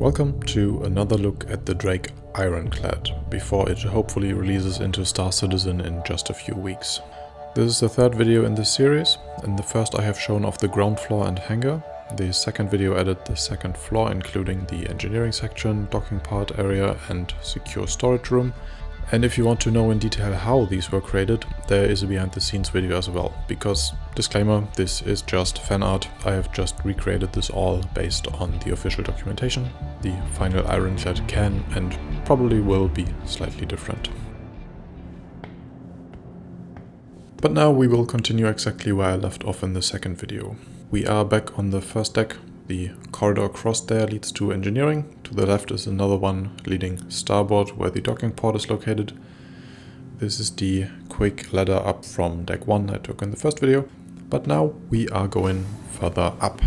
Welcome to another look at the Drake Ironclad, before it hopefully releases into Star Citizen in just a few weeks. This is the third video in this series. In the first I have shown off the ground floor and hangar. The second video added the second floor, including the engineering section, docking part area and secure storage room. And if you want to know in detail how these were created, there is a behind the scenes video as well, because, disclaimer, this is just fan art. I have just recreated this all based on the official documentation. The final Ironclad can and probably will be slightly different. But now we will continue exactly where I left off in the second video. We are back on the first deck. The corridor across there leads to engineering. To the left is another one leading starboard where the docking port is located. This is the quick ladder up from deck 1 I took in the first video. But now we are going further up.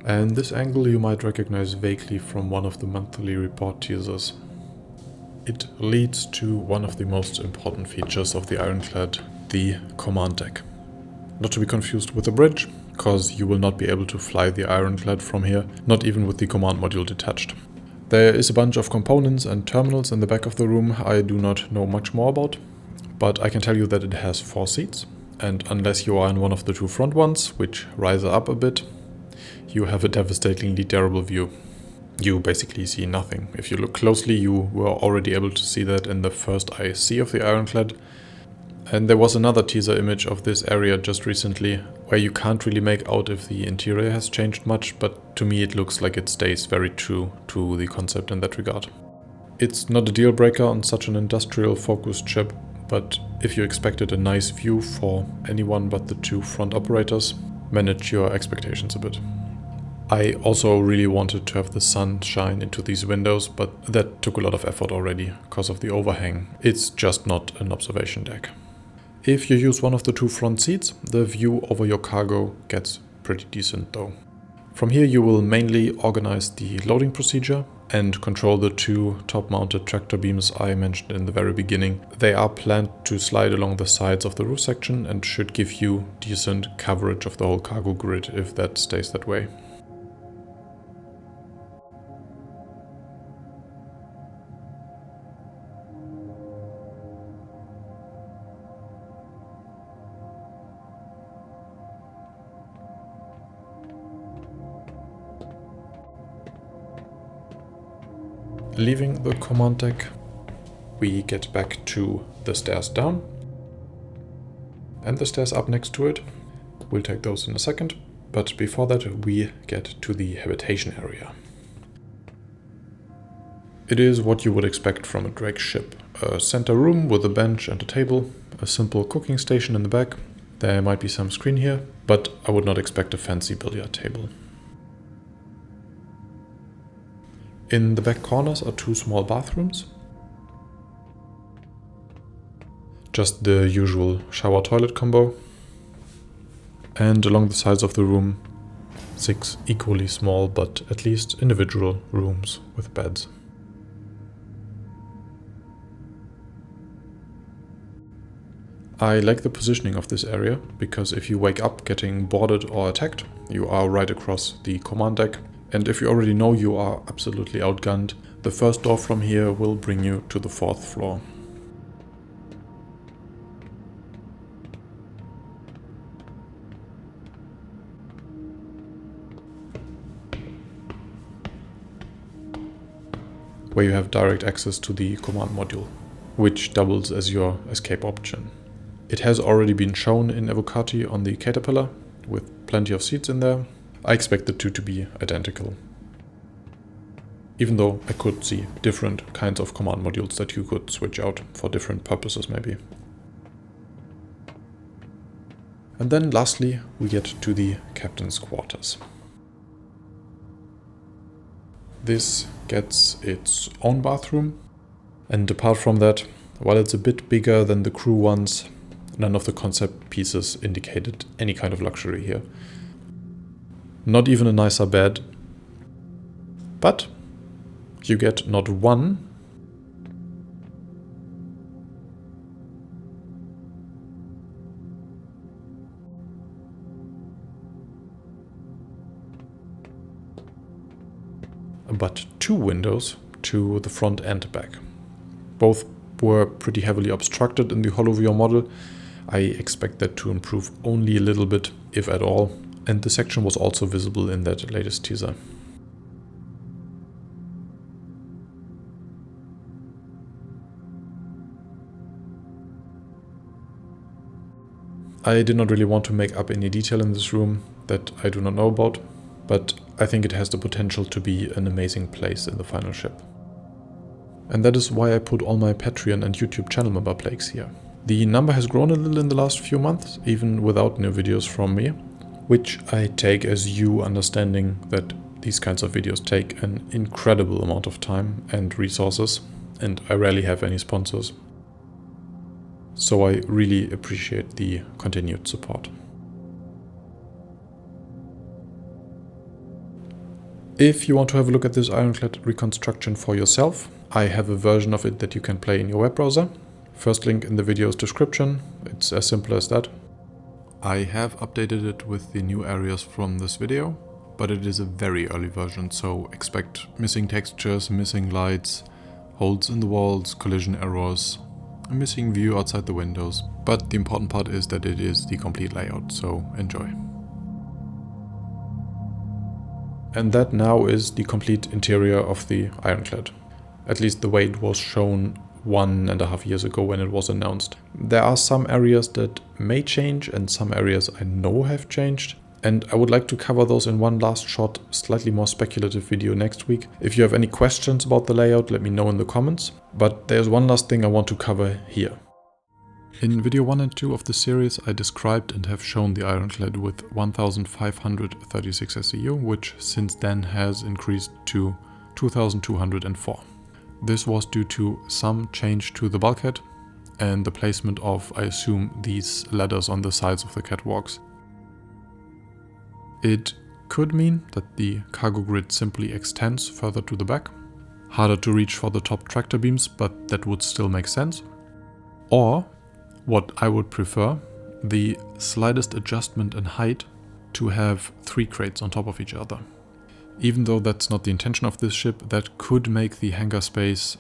And this angle you might recognize vaguely from one of the monthly report teasers. It leads to one of the most important features of the Ironclad, the command deck. Not to be confused with the bridge, because you will not be able to fly the Ironclad from here, not even with the command module detached. There is a bunch of components and terminals in the back of the room I do not know much more about, but I can tell you that it has 4 seats, and unless you are in one of the 2 front ones, which rise up a bit, you have a devastatingly terrible view. You basically see nothing. If you look closely, you were already able to see that in the first IC of the Ironclad. And there was another teaser image of this area just recently, where you can't really make out if the interior has changed much, but to me it looks like it stays very true to the concept in that regard. It's not a deal breaker on such an industrial focused ship, but if you expected a nice view for anyone but the 2 front operators, manage your expectations a bit. I also really wanted to have the sun shine into these windows, but that took a lot of effort already because of the overhang. It's just not an observation deck. If you use one of the 2 front seats, the view over your cargo gets pretty decent though. From here you will mainly organize the loading procedure and control the 2 top-mounted tractor beams I mentioned in the very beginning. They are planned to slide along the sides of the roof section and should give you decent coverage of the whole cargo grid if that stays that way. Leaving the command deck, we get back to the stairs down and the stairs up next to it. We'll take those in a second, but before that we get to the habitation area. It is what you would expect from a Drake ship. A center room with a bench and a table, a simple cooking station in the back. There might be some screen here, but I would not expect a fancy billiard table. In the back corners are 2 small bathrooms. Just the usual shower-toilet combo. And along the sides of the room, 6 equally small but at least individual rooms with beds. I like the positioning of this area, because if you wake up getting boarded or attacked, you are right across the command deck. And if you already know you are absolutely outgunned, the first door from here will bring you to the 4th floor. Where you have direct access to the command module, which doubles as your escape option. It has already been shown in Evocati on the Caterpillar, with plenty of seats in there. I expect the 2 to be identical. Even though I could see different kinds of command modules that you could switch out for different purposes maybe. And then lastly we get to the captain's quarters. This gets its own bathroom, and apart from that, while it's a bit bigger than the crew ones, none of the concept pieces indicated any kind of luxury here. Not even a nicer bed. But you get not one, but two windows to the front and back. Both were pretty heavily obstructed in the HoloViewer model. I expect that to improve only a little bit, if at all, and the section was also visible in that latest teaser. I did not really want to make up any detail in this room that I do not know about, but I think it has the potential to be an amazing place in the final ship. And that is why I put all my Patreon and YouTube channel member plaques here. The number has grown a little in the last few months, even without new videos from me, which I take as you understanding that these kinds of videos take an incredible amount of time and resources, and I rarely have any sponsors. So I really appreciate the continued support. If you want to have a look at this Ironclad reconstruction for yourself, I have a version of it that you can play in your web browser. First link in the video's description, it's as simple as that. I have updated it with the new areas from this video, but it is a very early version, so expect missing textures, missing lights, holes in the walls, collision errors, a missing view outside the windows. But the important part is that it is the complete layout, so enjoy. And that now is the complete interior of the Ironclad. At least the way it was shown 1.5 years ago when it was announced. There are some areas that may change and some areas I know have changed. And I would like to cover those in one last short, slightly more speculative video next week. If you have any questions about the layout, let me know in the comments. But there's one last thing I want to cover here. In video 1 and 2 of the series, I described and have shown the Ironclad with 1536 SEU, which since then has increased to 2204. This was due to some change to the bulkhead and the placement of, I assume, these ladders on the sides of the catwalks. It could mean that the cargo grid simply extends further to the back. Harder to reach for the top tractor beams, but that would still make sense. Or, what I would prefer, the slightest adjustment in height to have 3 crates on top of each other. Even though that's not the intention of this ship, that could make the hangar space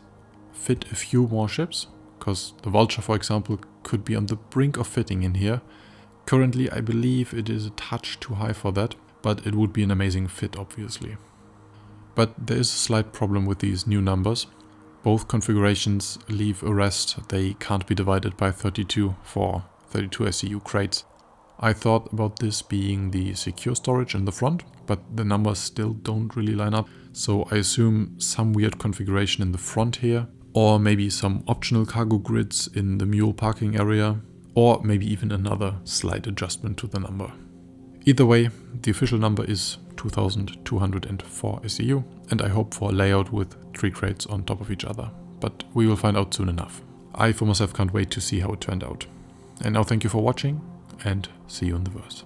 fit a few more ships, because the Vulture, for example, could be on the brink of fitting in here. Currently, I believe it is a touch too high for that, but it would be an amazing fit, obviously. But there is a slight problem with these new numbers. Both configurations leave a rest. They can't be divided by 32 for 32 SEU crates. I thought about this being the secure storage in the front, but the numbers still don't really line up. So I assume some weird configuration in the front here, or maybe some optional cargo grids in the mule parking area, or maybe even another slight adjustment to the number. Either way, the official number is 2204 SEU, and I hope for a layout with 3 crates on top of each other. But we will find out soon enough. I for myself can't wait to see how it turned out. And now thank you for watching, and see you in the verse.